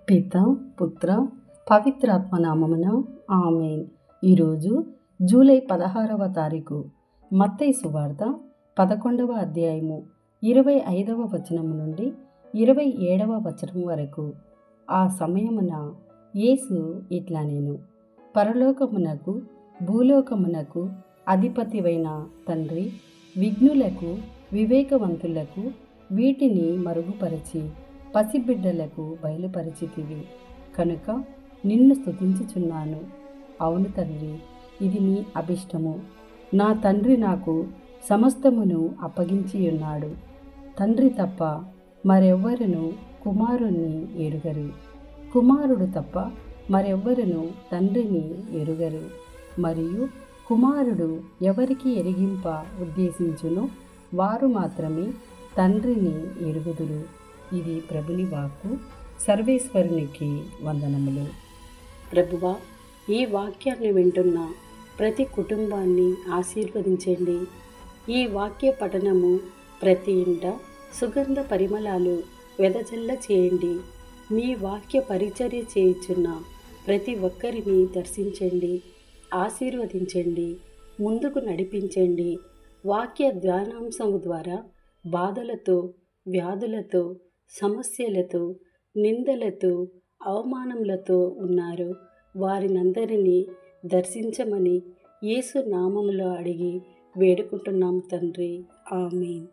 పిత పుత్ర పవిత్రాత్మ నామమున ఆమేన్. ఈరోజు జూలై 16వ తారీఖు. మత్తయి సువార్త 11వ అధ్యాయము 25వ వచనము నుండి 27వ వచనం వరకు. ఆ సమయమున యేసు ఇట్లా నేను పరలోకమునకు భూలోకమునకు అధిపతివైన తండ్రి, విఘ్నులకు వివేకవంతులకు వీటిని మరుగుపరచి పసిబిడ్డలకు బయలుపరిచితివి కనుక నిన్ను స్తుతించుచున్నాను. అవును తండ్రి, ఇది నీ అభిష్టము. నా తండ్రి నాకు సమస్తమును అప్పగించి ఉన్నాడు. తండ్రి తప్ప మరెవ్వరును కుమారుణ్ణి ఎరుగరు, కుమారుడు తప్ప మరెవ్వరును తండ్రిని ఎరుగరు. మరియు కుమారుడు ఎవరికి ఎరిగింప ఉద్దేశించునో వారు మాత్రమే తండ్రిని ఎరుగుదురు. ఇది ప్రభుని వాక్కు. సర్వేశ్వరునికి వందనములు. ప్రభువా, ఈ వాక్యాన్ని వింటున్న ప్రతి కుటుంబాన్ని ఆశీర్వదించండి. ఈ వాక్య పఠనము ప్రతి ఇంట సుగంధ పరిమళాలు వెదజల్ల చేయండి. మీ వాక్య పరిచర్య చేయుచున్న ప్రతి ఒక్కరిని దర్శించండి, ఆశీర్వదించండి, ముందుకు నడిపించండి. వాక్య ధ్యానాంశము ద్వారా బాధలతో, వ్యాధులతో, సమస్యలతో, నిందలతో, అవమానములతో ఉన్నారు వారినందరినీ దర్శించమని యేసు నామములో అడిగి వేడుకుంటున్నాము తండ్రి. ఆమేన్.